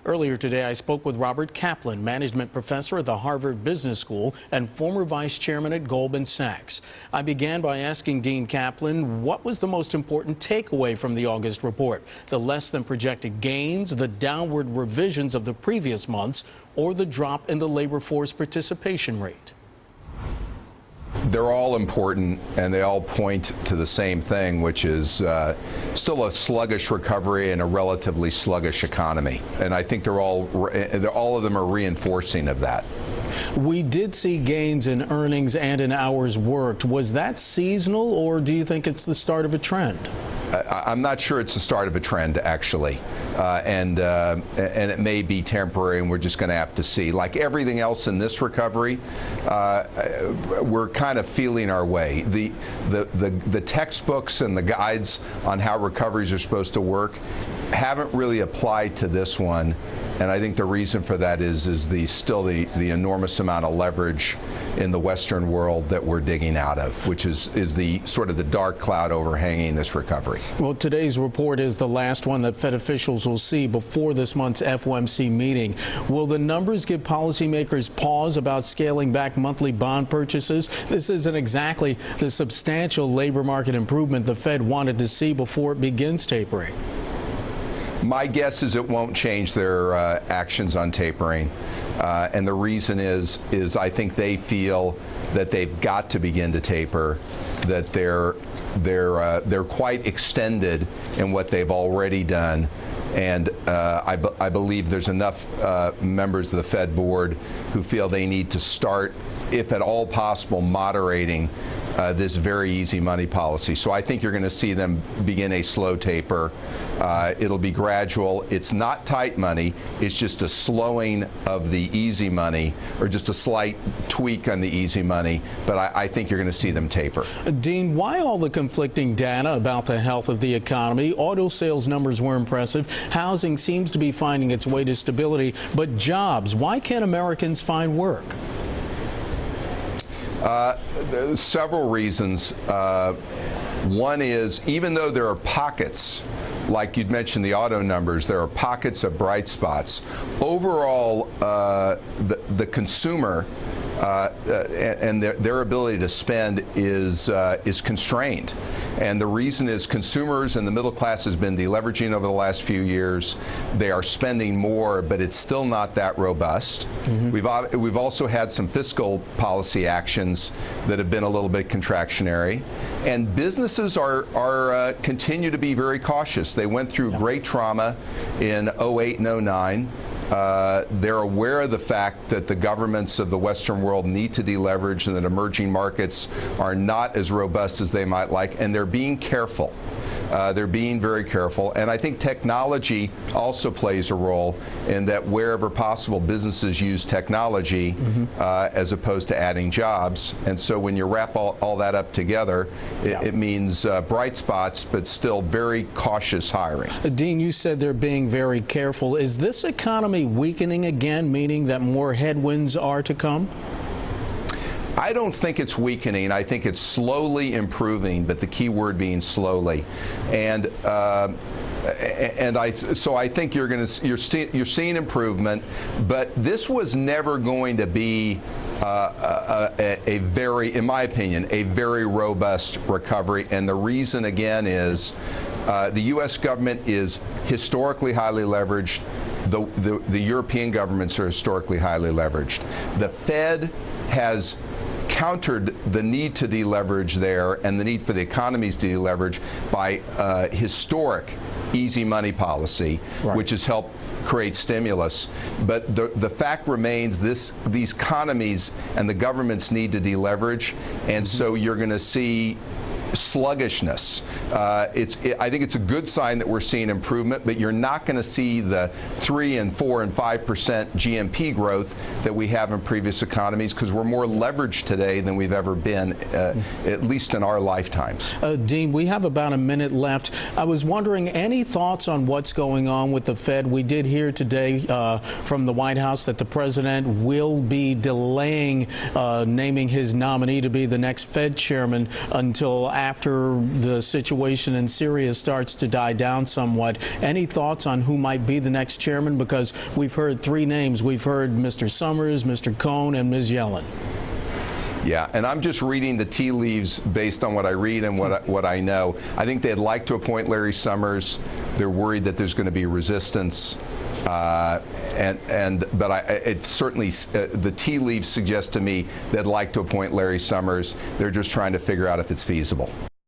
Earlier today, I spoke with Robert Kaplan, management professor at the Harvard Business School and former vice chairman at Goldman Sachs. I began by asking Dean Kaplan what was the most important takeaway from the August report: the less than projected gains, the downward revisions of the previous months, or the drop in the labor force participation rate. They're all important, and they all point to the same thing, which is still a sluggish recovery and a relatively sluggish economy. And I think all of them are reinforcing of that. We did see gains in earnings and in hours worked. Was that seasonal, or do you think it's the start of a trend? I'm not sure it's the start of a trend, actually, and it may be temporary, and we're just going to have to see. Like everything else in this recovery, we're kind of feeling our way. The textbooks and the guides on how recoveries are supposed to work haven't really applied to this one, and I think the reason for that is still the enormous amount of leverage in the Western world that we're digging out of, which is the sort of the dark cloud overhanging this recovery. Well, today's report is the last one that Fed officials will see before this month's FOMC meeting. Will the numbers give policymakers pause about scaling back monthly bond purchases? This isn't exactly the substantial labor market improvement the Fed wanted to see before it begins tapering. My guess is it won't change their actions on tapering, and the reason is I think they feel that they've got to begin to taper, that they're quite extended in what they've already done, and I believe there's enough members of the Fed board who feel they need to start, if at all possible, moderating this very easy money policy. So I think you're going to see them begin a slow taper. It'll be gradual. It's not tight money. It's just a slowing of the easy money, or just a slight tweak on the easy money. But I think you're going to see them taper. Dean, why all the conflicting data about the health of the economy? Auto sales numbers were impressive. Housing seems to be finding its way to stability. But jobs, why can't Americans find work? Several reasons. One is, even though there are pockets, like you'd mentioned the auto numbers, there are pockets of bright spots. Overall, the consumer and their ability to spend is constrained. And the reason is consumers and the middle class has been deleveraging over the last few years. They are spending more, but it's still not that robust. Mm-hmm. We've also had some fiscal policy actions that have been a little bit contractionary. And businesses are continue to be very cautious. They went through great trauma in 08 and 09. They're aware of the fact that the governments of the Western world need to deleverage and that emerging markets are not as robust as they might like, and they're being careful. They're being very careful, and I think technology also plays a role in that wherever possible businesses use technology as opposed to adding jobs, and so when you wrap all that up together, it means bright spots but still very cautious hiring. Dean, you said they're being very careful. Is this economy weakening again, meaning that more headwinds are to come? I don't think it's weakening. I think it's slowly improving, but the key word being slowly. So I think you're seeing improvement, but this was never going to be a very, in my opinion, a very robust recovery. And the reason again is the U.S. government is historically highly leveraged. The European governments are historically highly leveraged. The Fed has countered the need to deleverage there and the need for the economies to deleverage by historic easy money policy, which has helped create stimulus. But the fact remains these economies and the governments need to deleverage, and so you're going to see sluggishness. I think it's a good sign that we're seeing improvement, but you're not going to see the 3% and 4% and 5% GNP growth that we have in previous economies, because we're more leveraged today than we've ever been, at least in our lifetimes. Dean, we have about a minute left. I was wondering, any thoughts on what's going on with the Fed? We did hear today from the White House that the president will be delaying naming his nominee to be the next Fed chairman until after the situation in Syria starts to die down somewhat. Any thoughts on who might be the next chairman? Because we've heard three names. We've heard Mr. Summers, Mr. Cohn, and Ms. Yellen. Yeah, and I'm just reading the tea leaves based on what I read and what I know. I think they'd like to appoint Larry Summers. They're worried that there's going to be resistance. But it certainly, the tea leaves suggest to me they'd like to appoint Larry Summers. They're just trying to figure out if it's feasible.